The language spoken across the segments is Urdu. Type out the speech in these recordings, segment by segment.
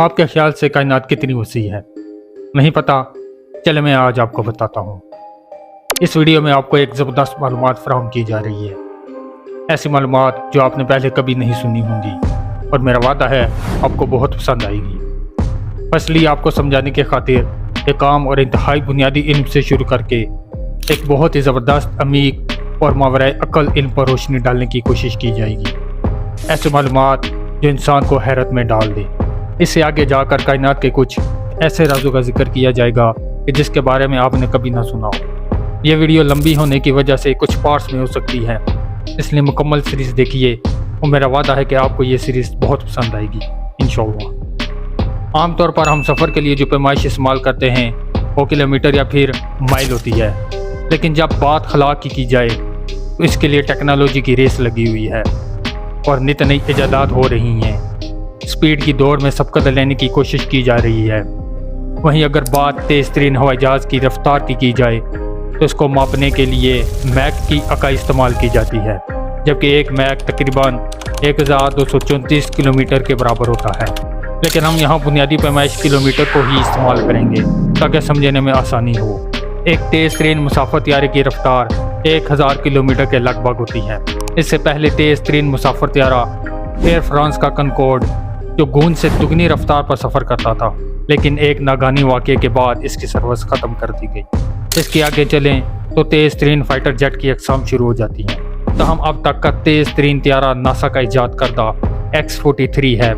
آپ کے خیال سے کائنات کتنی وسیع ہے؟ نہیں پتہ؟ چلے میں آج آپ کو بتاتا ہوں۔ اس ویڈیو میں آپ کو ایک زبردست معلومات فراہم کی جا رہی ہے، ایسی معلومات جو آپ نے پہلے کبھی نہیں سنی ہوں گی، اور میرا وعدہ ہے آپ کو بہت پسند آئے گی۔ اس لیے آپ کو سمجھانے کی خاطر ایک عام اور انتہائی بنیادی علم سے شروع کر کے ایک بہت ہی زبردست عمیق اور ماورائے عقل علم پر روشنی ڈالنے کی کوشش کی جائے گی، ایسے معلومات جو انسان کو حیرت میں ڈال دے۔ اس سے آگے جا کر کائنات کے کچھ ایسے رازوں کا ذکر کیا جائے گا کہ جس کے بارے میں آپ نے کبھی نہ سنا ہو۔ یہ ویڈیو لمبی ہونے کی وجہ سے کچھ پارٹس میں ہو سکتی ہے، اس لیے مکمل سیریز دیکھیے، اور میرا وعدہ ہے کہ آپ کو یہ سیریز بہت پسند آئے گی انشاءاللہ۔ عام طور پر ہم سفر کے لیے جو پیمائش استعمال کرتے ہیں وہ کلومیٹر یا پھر مائل ہوتی ہے، لیکن جب بات خلا کی جائے تو اس کے لیے ٹیکنالوجی کی ریس لگی ہوئی ہے اور نت نئی ایجادات ہو رہی ہیں۔ سپیڈ کی دوڑ میں سبقت لینے کی کوشش کی جا رہی ہے۔ وہیں اگر بات تیز ترین ہوائی جہاز کی رفتار کی جائے تو اس کو ماپنے کے لیے میک کی اکائی استعمال کی جاتی ہے، جبکہ ایک میک تقریباً 1234 کلومیٹر کے برابر ہوتا ہے۔ لیکن ہم یہاں بنیادی پیمائش کلومیٹر کو ہی استعمال کریں گے تاکہ سمجھنے میں آسانی ہو۔ ایک تیز ترین مسافر طیارے کی رفتار 1000 کلومیٹر کے لگ بھگ ہوتی ہے۔ اس سے پہلے تیز ترین مسافر طیارہ ایئر فرانس کا کنکورڈ جو گونج سے دگنی رفتار پر سفر کرتا تھا، لیکن ایک ناگہانی واقعے کے بعد اس کی سروس ختم کر دی گئی۔ اس کے آگے چلیں تو تیز ترین فائٹر جیٹ کی اقسام شروع ہو جاتی ہیں۔ تاہم اب تک کا تیز ترین طیارہ ناسا کا ایجاد کردہ X-43 ہے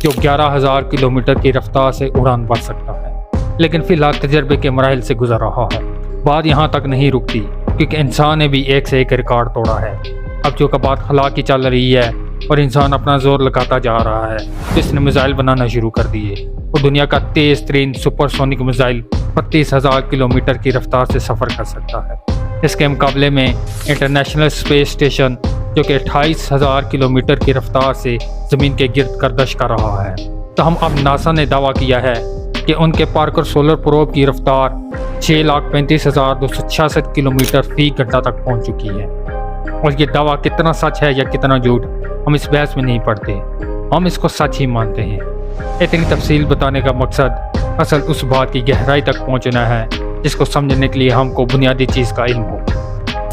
جو 11000 کلومیٹر کی رفتار سے اڑان بھر سکتا ہے، لیکن فی الحال تجربے کے مراحل سے گزر رہا ہے۔ بات یہاں تک نہیں رکتی کیونکہ انسان نے بھی ایک سے ایک ریکارڈ توڑا ہے۔ اب چونکہ بات خلا کی چل رہی ہے اور انسان اپنا زور لگاتا جا رہا ہے تو اس نے میزائل بنانا شروع کر دیے، اور دنیا کا تیز ترین سپر سونک میزائل 35000 کلومیٹر کی رفتار سے سفر کر سکتا ہے۔ اس کے مقابلے میں انٹرنیشنل اسپیس اسٹیشن جو کہ 28000 کلومیٹر کی رفتار سے زمین کے گرد گردش کر رہا ہے۔ تاہم اب ناسا نے دعویٰ کیا ہے کہ ان کے پارکر سولر پروب کی رفتار 6,35,266 کلومیٹر فی گھنٹہ تک پہنچ چکی ہے، اور یہ دعویٰ کتنا سچ ہے یا کتنا جھوٹ ہم اس بحث میں نہیں پڑھتے، ہم اس کو سچ ہی مانتے ہیں۔ اتنی تفصیل بتانے کا مقصد اصل اس بات کی گہرائی تک پہنچنا ہے جس کو سمجھنے کے لیے ہم کو بنیادی چیز کا علم ہو۔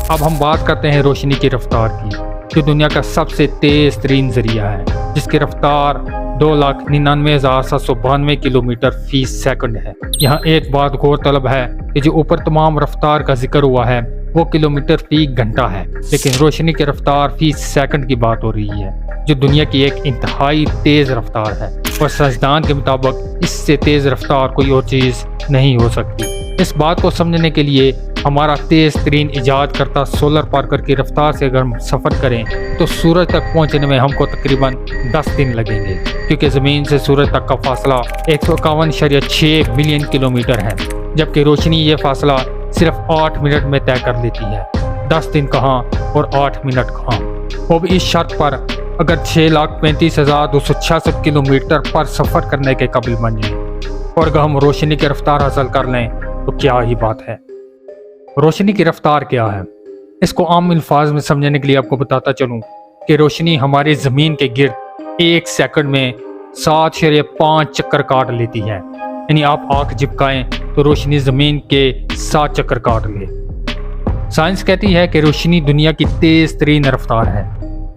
اب ہم بات کرتے ہیں روشنی کی رفتار کی، جو دنیا کا سب سے تیز ترین ذریعہ ہے، جس کی رفتار 2,99,792 کلومیٹر فی سیکنڈ ہے۔ یہاں ایک بات غور طلب ہے کہ جو اوپر تمام رفتار کا ذکر ہوا ہے وہ کلومیٹر فی گھنٹہ ہے، لیکن روشنی کی رفتار فی سیکنڈ کی بات ہو رہی ہے، جو دنیا کی ایک انتہائی تیز رفتار ہے، اور سائنسدان کے مطابق اس سے تیز رفتار کوئی اور چیز نہیں ہو سکتی۔ اس بات کو سمجھنے کے لیے ہمارا تیز ترین ایجاد کرتا سولر پارکر کی رفتار سے اگر ہم سفر کریں تو سورج تک پہنچنے میں ہم کو تقریباً 10 دن لگیں گے، کیونکہ زمین سے سورج تک کا فاصلہ 151.6 ملین کلومیٹر ہے، جبکہ روشنی یہ فاصلہ صرف 8 منٹ میں طے کر لیتی ہے۔ 10 دن کہاں اور 8 منٹ کہاں، وہ بھی اس شرط پر اگر 6,35,266 کلومیٹر پر سفر کرنے کے قابل بن جائیں، اور اگر ہم روشنی کی رفتار حاصل کر لیں تو کیا ہی بات ہے۔ روشنی کی رفتار کیا ہے؟ اس کو عام الفاظ میں سمجھنے کے لیے آپ کو بتاتا چلوں کہ روشنی ہماری زمین کے گرد 1 سیکنڈ میں 7.5 چکر کاٹ لیتی ہے، یعنی آپ آنکھ جھپکائیں تو روشنی زمین کے 7 چکر کاٹ لے۔ سائنس کہتی ہے کہ روشنی دنیا کی تیز ترین رفتار ہے،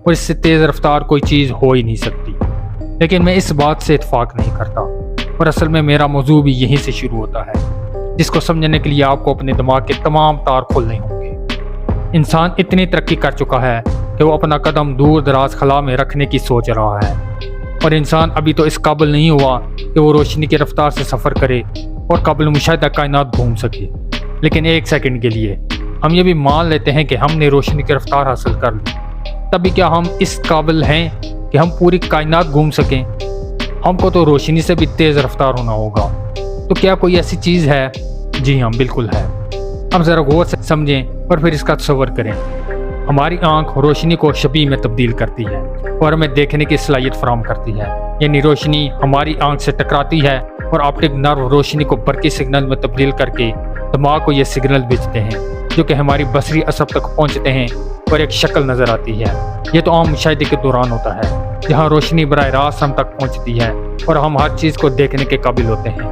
اور اس سے تیز رفتار کوئی چیز ہو ہی نہیں سکتی، لیکن میں اس بات سے اتفاق نہیں کرتا، اور اصل میں میرا موضوع بھی یہیں سے شروع ہوتا ہے، جس کو سمجھنے کے لیے آپ کو اپنے دماغ کے تمام تار کھولنے ہوں گے۔ انسان اتنی ترقی کر چکا ہے کہ وہ اپنا قدم دور دراز خلا میں رکھنے کی سوچ رہا ہے، اور انسان ابھی تو اس قابل نہیں ہوا کہ وہ روشنی کی رفتار سے سفر کرے اور قابل مشاہدہ کائنات گھوم سکے، لیکن 1 سیکنڈ کے لیے ہم یہ بھی مان لیتے ہیں کہ ہم نے روشنی کی رفتار حاصل کر لی، تبھی کیا ہم اس قابل ہیں کہ ہم پوری کائنات گھوم سکیں؟ ہم کو تو روشنی سے بھی تیز رفتار ہونا ہوگا۔ تو کیا کوئی ایسی چیز ہے؟ جی ہاں، بالکل ہے۔ ہم ذرا غور سے سمجھیں اور پھر اس کا تصور کریں۔ ہماری آنکھ روشنی کو شبیہ میں تبدیل کرتی ہے اور ہمیں دیکھنے کی صلاحیت فراہم کرتی ہے، یعنی روشنی ہماری آنکھ سے ٹکراتی ہے اور آپٹک نرو روشنی کو برقی سگنل میں تبدیل کر کے دماغ کو یہ سگنل بھیجتے ہیں، جو کہ ہماری بصری عصب تک پہنچتے ہیں اور ایک شکل نظر آتی ہے۔ یہ تو عام مشاہدے کے دوران ہوتا ہے، جہاں روشنی براہ راست ہم تک پہنچتی ہے اور ہم ہر چیز کو دیکھنے کے قابل ہوتے ہیں،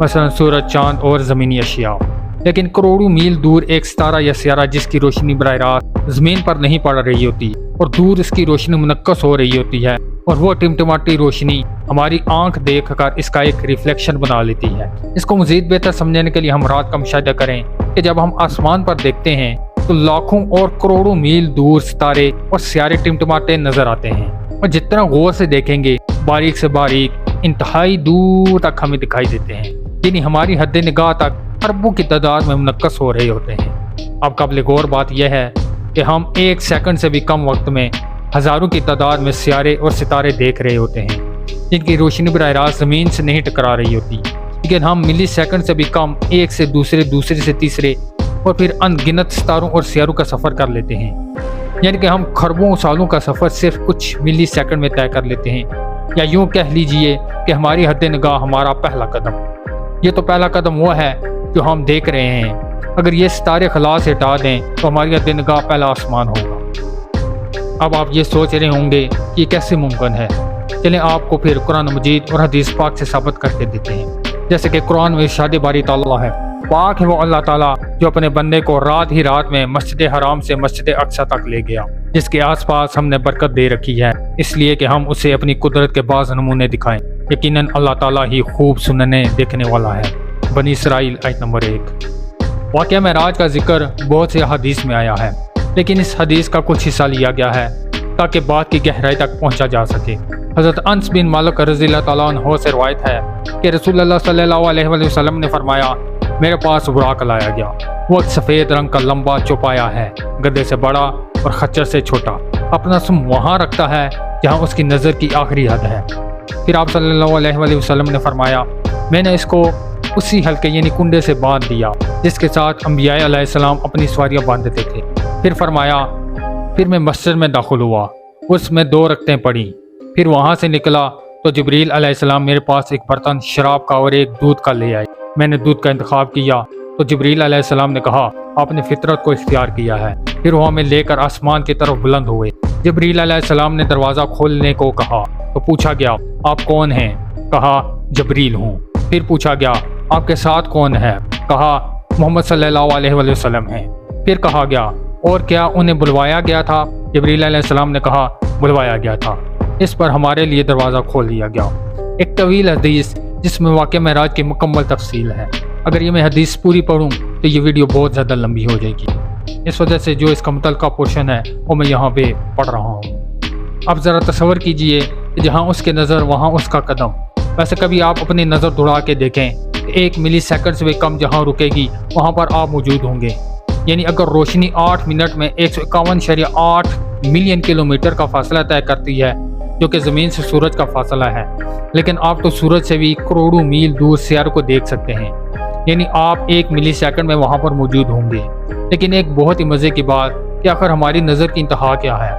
مثلا سورج، چاند اور زمینی اشیاء۔ لیکن کروڑوں میل دور ایک ستارہ یا سیارہ جس کی روشنی براہ راست زمین پر نہیں پڑ رہی ہوتی اور دور اس کی روشنی منعکس ہو رہی ہوتی ہے، اور وہ ٹمٹماتی روشنی ہماری آنکھ دیکھ کر اس کا ایک ریفلیکشن بنا لیتی ہے۔ اس کو مزید بہتر سمجھنے کے لیے ہم رات کا مشاہدہ کریں کہ جب ہم آسمان پر دیکھتے ہیں تو لاکھوں اور کروڑوں میل دور ستارے اور سیارے ٹمٹماتے نظر آتے ہیں، اور جتنا غور سے دیکھیں گے باریک سے باریک انتہائی دور تک ہمیں دکھائی دیتے ہیں، یعنی ہماری حد نگاہ تک اربوں کی تعداد میں منعکس ہو رہے ہوتے ہیں۔ اب قابل غور بات یہ ہے کہ ہم ایک سیکنڈ سے بھی کم وقت میں ہزاروں کی تعداد میں سیارے اور ستارے دیکھ رہے ہوتے ہیں جن کی روشنی براہ راست زمین سے نہیں ٹکرا رہی ہوتی، لیکن ہم ملی سیکنڈ سے بھی کم ایک سے دوسرے، دوسرے سے تیسرے اور پھر ان گنت ستاروں اور سیاروں کا سفر کر لیتے ہیں، یعنی کہ ہم خربوں سالوں کا سفر صرف کچھ ملی سیکنڈ میں طے کر لیتے ہیں، یا یوں کہہ لیجئے کہ ہماری حد نگاہ ہمارا پہلا قدم۔ یہ تو پہلا قدم وہ ہے جو ہم دیکھ رہے ہیں، اگر یہ ستارے خلا سے ہٹا دیں تو ہماری حد نگاہ پہلا آسمان ہوگا۔ اب آپ یہ سوچ رہے ہوں گے کہ یہ کیسے ممکن ہے؟ چلیں آپ کو پھر قرآن مجید اور حدیث پاک سے ثابت کر کے دیتے ہیں۔ جیسے کہ قرآن میں ارشاد باری تعالیٰ ہے، پاک ہے وہ اللہ تعالیٰ جو اپنے بندے کو رات ہی رات میں مسجد حرام سے مسجد اقصی تک لے گیا، جس کے آس پاس ہم نے برکت دے رکھی ہے، اس لیے کہ ہم اسے اپنی قدرت کے بعض نمونے دکھائیں۔ یقیناً اللہ تعالیٰ ہی خوب سننے دیکھنے والا ہے۔ بنی اسرائیل آیت نمبر 1۔ واقعہ معراج کا ذکر بہت سے حدیث میں آیا ہے، لیکن اس حدیث کا کچھ حصہ لیا گیا ہے تاکہ بات کی گہرائی تک پہنچا جا سکے۔ حضرت انس بن مالک رضی اللہ تعالیٰ عنہ سے روایت ہے کہ رسول اللہ صلی اللہ علیہ وسلم نے فرمایا، میرے پاس براق لایا گیا، وہ ایک سفید رنگ کا لمبا چوپایا ہے، گدھے سے بڑا اور خچر سے چھوٹا، اپنا سم وہاں رکھتا ہے جہاں اس کی نظر کی آخری حد ہے۔ پھر آپ صلی اللہ علیہ وسلم نے فرمایا، میں نے اس کو اسی حلقے یعنی کنڈے سے باندھ دیا جس کے ساتھ انبیاء علیہ السلام اپنی سواریاں باندھتے تھے۔ پھر فرمایا، پھر میں مسجد میں داخل ہوا، اس میں 2 رکعتیں پڑھی، پھر وہاں سے نکلا تو جبریل علیہ السلام میرے پاس ایک برتن شراب کا اور ایک دودھ کا لے آئے۔ میں نے دودھ کا انتخاب کیا تو جبریل علیہ السلام نے کہا، آپ نے فطرت کو اختیار کیا ہے۔ پھر وہ ہمیں لے کر آسمان کی طرف بلند ہوئے۔ جبریل علیہ السلام نے دروازہ کھولنے کو کہا تو پوچھا گیا، آپ کون ہیں؟ کہا، جبریل ہوں۔ پھر پوچھا گیا، آپ کے ساتھ کون ہے؟ کہا، محمد صلی اللہ علیہ وسلم ہیں۔ پھر کہا گیا، اور کیا انہیں بلوایا گیا تھا؟ جبریل علیہ السلام نے کہا، بلوایا گیا تھا۔ اس پر ہمارے لیے دروازہ کھول دیا گیا۔ ایک طویل حدیث جس میں واقعہ معراج کی مکمل تفصیل ہے۔ اگر یہ میں حدیث پوری پڑھوں تو یہ ویڈیو بہت زیادہ لمبی ہو جائے گی، اس وجہ سے جو اس کا متعلقہ پورشن ہے وہ میں یہاں پہ پڑھ رہا ہوں۔ اب ذرا تصور کیجئے کہ جہاں اس کے نظر وہاں اس کا قدم۔ ویسے کبھی آپ اپنی نظر دوڑا کے دیکھیں، 1 ملی سیکنڈ سے بھی کم جہاں رکے گی وہاں پر آپ موجود ہوں گے، یعنی اگر روشنی 8 منٹ میں 151.8 ملین کلومیٹر کا فاصلہ طے کرتی ہے جو کہ زمین سے سورج کا فاصلہ ہے، لیکن آپ تو سورج سے بھی کروڑوں میل دور سیاروں کو دیکھ سکتے ہیں، یعنی آپ 1 ملی سیکنڈ میں وہاں پر موجود ہوں گے۔ لیکن ایک بہت ہی مزے کی بات کہ آخر ہماری نظر کی انتہا کیا ہے؟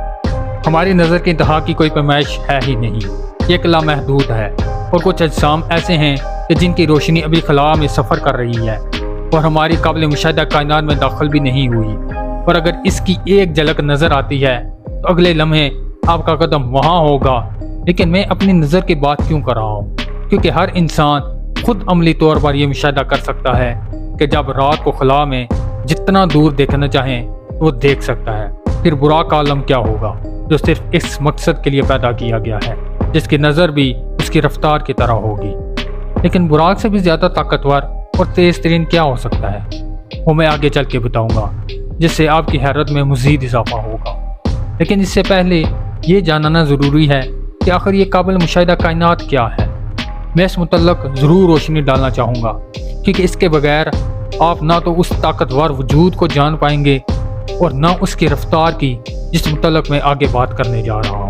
ہماری نظر کی انتہا کی کوئی پیمائش ہے ہی نہیں، یہ ایک لامحدود ہے، اور کچھ اجسام ایسے ہیں کہ جن کی روشنی ابھی خلا میں سفر کر رہی ہے اور ہماری قابل مشاہدہ کائنات میں داخل بھی نہیں ہوئی، اور اگر اس کی ایک جھلک نظر آتی ہے تو اگلے لمحے آپ کا قدم وہاں ہوگا۔ لیکن میں اپنی نظر کی بات کیوں کر رہا ہوں؟ کیونکہ ہر انسان خود عملی طور پر یہ مشاہدہ کر سکتا ہے کہ جب رات کو خلا میں جتنا دور دیکھنا چاہیں وہ دیکھ سکتا ہے۔ پھر براق کا عالم کیا ہوگا جو صرف اس مقصد کے لیے پیدا کیا گیا ہے، جس کی نظر بھی اس کی رفتار کی طرح ہوگی۔ لیکن براق سے بھی زیادہ طاقتور اور تیز ترین کیا ہو سکتا ہے، وہ میں آگے چل کے بتاؤں گا، جس سے آپ کی حیرت میں مزید اضافہ ہوگا۔ لیکن اس سے پہلے یہ جاننا ضروری ہے کہ آخر یہ قابل مشاہدہ کائنات کیا ہے۔ میں اس متعلق ضرور روشنی ڈالنا چاہوں گا، کیونکہ اس کے بغیر آپ نہ تو اس طاقتور وجود کو جان پائیں گے اور نہ اس کی رفتار کی جس متعلق میں آگے بات کرنے جا رہا ہوں۔